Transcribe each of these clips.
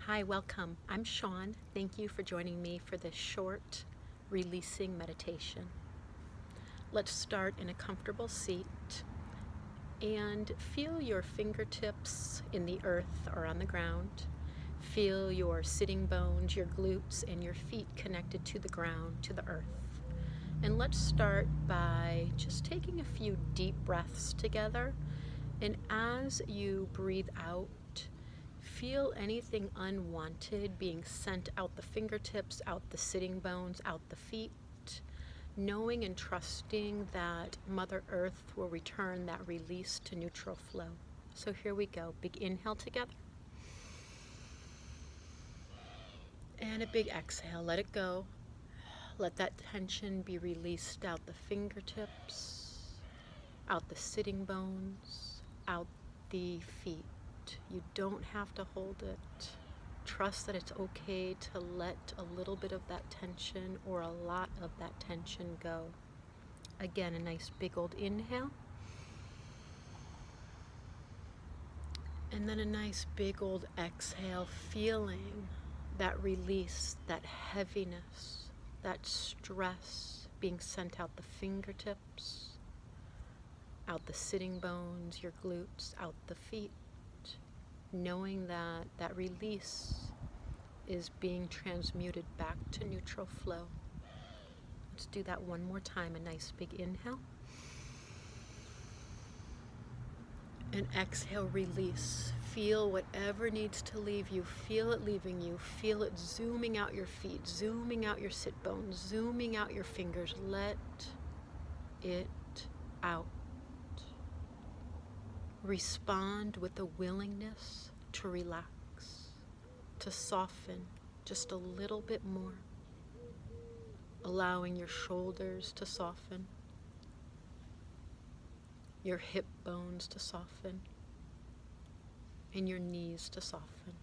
Hi, welcome. I'm Sean. Thank you for joining me for this short releasing meditation. Let's start in a comfortable seat and feel your fingertips in the earth or on the ground. Feel your sitting bones, your glutes, and your feet connected to the ground, to the earth. And let's start by just taking a few deep breaths together. And as you breathe out, feel anything unwanted being sent out the fingertips, out the sitting bones, out the feet, knowing and trusting that Mother Earth will return that release to neutral flow. So here we go. Big inhale together. And a big exhale. Let it go. Let that tension be released out the fingertips, out the sitting bones, out the feet. You don't have to hold it. Trust that it's okay to let a little bit of that tension or a lot of that tension go. Again, a nice big old inhale. And then a nice big old exhale, feeling that release, that heaviness, that stress being sent out the fingertips, out the sitting bones, your glutes, out the feet. Knowing that that release is being transmuted back to neutral flow. Let's do that one more time. A nice big inhale. And exhale, release. Feel whatever needs to leave you. Feel it leaving you. Feel it zooming out your feet, zooming out your sit bones, zooming out your fingers. Let it out. Respond with a willingness to relax, to soften just a little bit more, allowing your shoulders to soften, your hip bones to soften, and your knees to soften.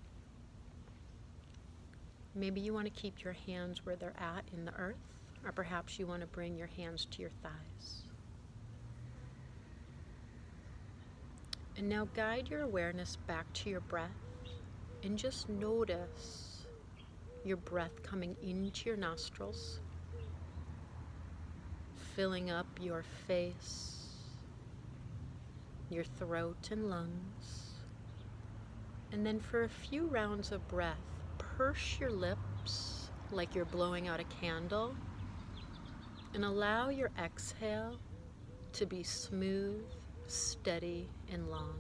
Maybe you want to keep your hands where they're at in the earth, or perhaps you want to bring your hands to your thighs. And now guide your awareness back to your breath and just notice your breath coming into your nostrils, filling up your face, your throat and lungs. And then for a few rounds of breath, purse your lips like you're blowing out a candle and allow your exhale to be smooth, steady, and long.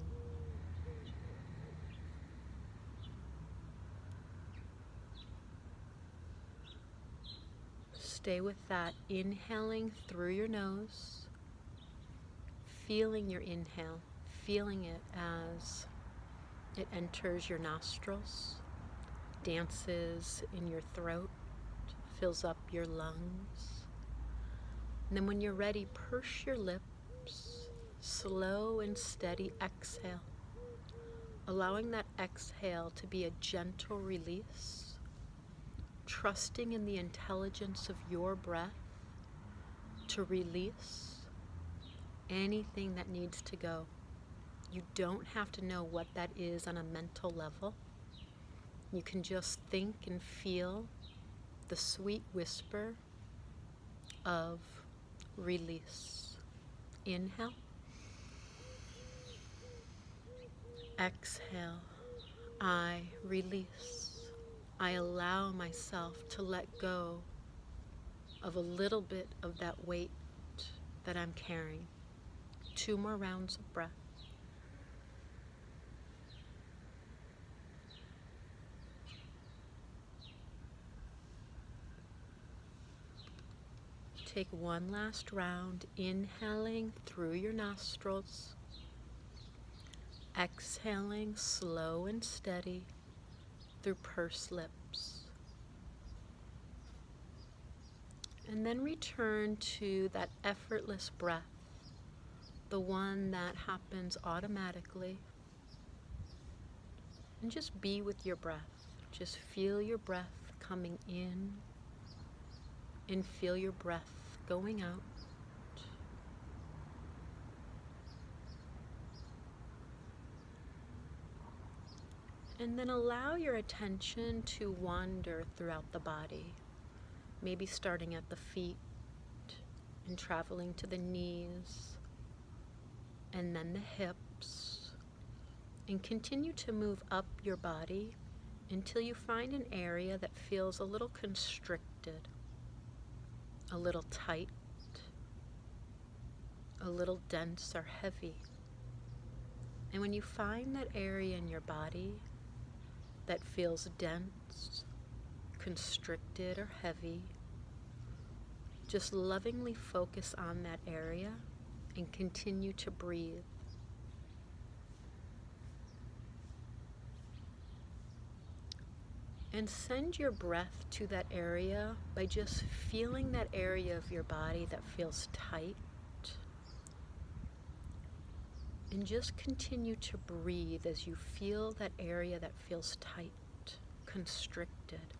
Stay with that, inhaling through your nose, feeling your inhale, feeling it as it enters your nostrils, dances in your throat, fills up your lungs. And then when you're ready, purse your lips, slow and steady exhale, allowing that exhale to be a gentle release, trusting in the intelligence of your breath to release anything that needs to go. You don't have to know what that is on a mental level. You can just think and feel the sweet whisper of release. Inhale. Exhale. I release. I allow myself to let go of a little bit of that weight that I'm carrying. 2 more rounds of breath. Take one last round, inhaling through your nostrils, exhaling slow and steady through pursed lips. And then return to that effortless breath, the one that happens automatically. And just be with your breath. Just feel your breath coming in and feel your breath going out. And then allow your attention to wander throughout the body, maybe starting at the feet and traveling to the knees and then the hips, and continue to move up your body until you find an area that feels a little constricted, a little tight, a little dense or heavy. And when you find that area in your body that feels dense, constricted, or heavy, just lovingly focus on that area and continue to breathe. And send your breath to that area by just feeling that area of your body that feels tight. And just continue to breathe as you feel that area that feels tight, constricted.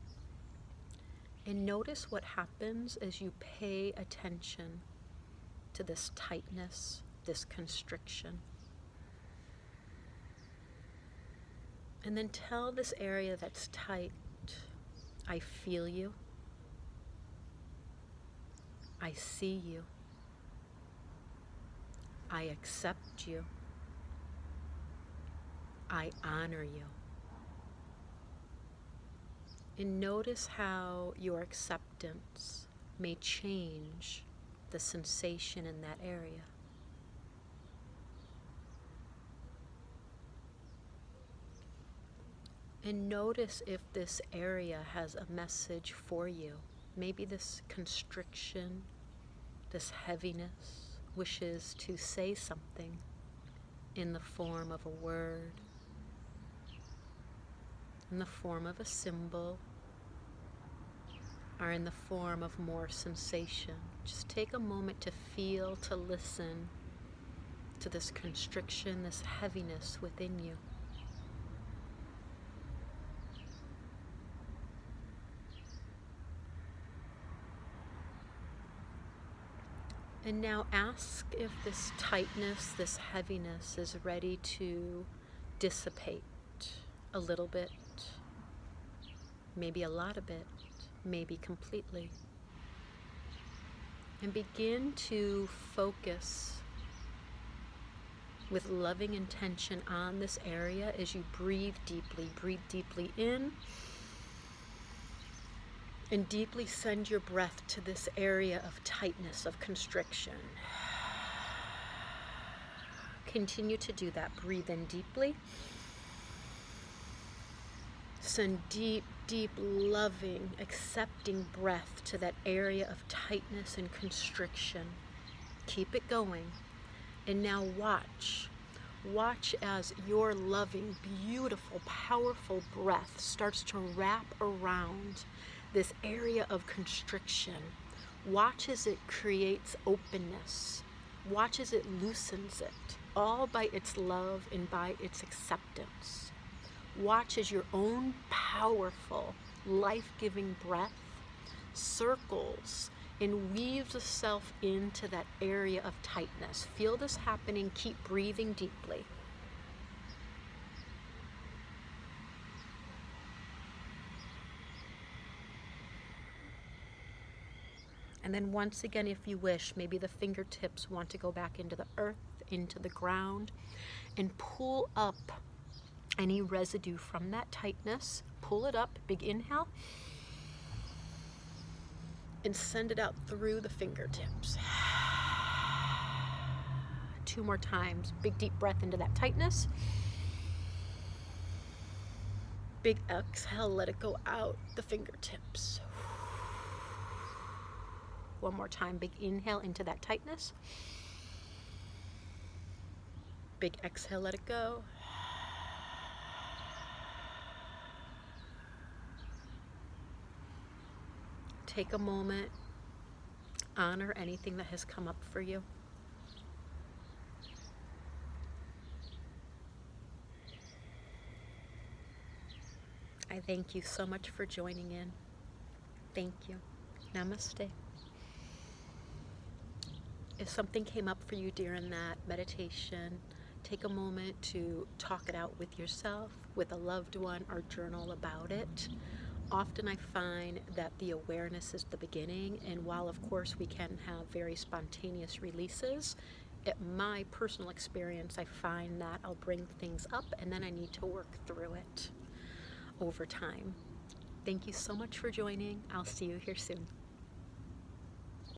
And notice what happens as you pay attention to this tightness, this constriction. And then tell this area that's tight, I feel you. I see you. I accept you. I honor you. And notice how your acceptance may change the sensation in that area. And notice if this area has a message for you. Maybe this constriction, this heaviness, wishes to say something in the form of a word, in the form of a symbol, or in the form of more sensation. Just take a moment to feel, to listen to this constriction, this heaviness within you. And now ask if this tightness, this heaviness is ready to dissipate a little bit, maybe a lot of it, maybe completely. And begin to focus with loving intention on this area as you breathe deeply. Breathe deeply in. And deeply send your breath to this area of tightness, of constriction. Continue to do that. Breathe in deeply. Send deep, deep, loving, accepting breath to that area of tightness and constriction. Keep it going. And now watch. Watch as your loving, beautiful, powerful breath starts to wrap around this area of constriction. Watch as it creates openness. Watch as it loosens it, all by its love and by its acceptance. Watch as your own powerful, life-giving breath circles and weaves itself into that area of tightness. Feel this happening. Keep breathing deeply. And then once again, if you wish, maybe the fingertips want to go back into the earth, into the ground, and pull up any residue from that tightness. Pull it up, big inhale, and send it out through the fingertips. 2 more times. Big deep breath into that tightness. Big exhale, let it go out the fingertips. 1 more time, big inhale into that tightness. Big exhale, let it go. Take a moment, honor anything that has come up for you. I thank you so much for joining in. Thank you. Namaste. If something came up for you during that meditation, Take a moment to talk it out with yourself, with a loved one, or journal about it. Often I find that the awareness is the beginning, and while of course we can have very spontaneous releases, in my personal experience, I find that I'll bring things up and then I need to work through it over time. Thank you so much for joining. I'll see you here soon.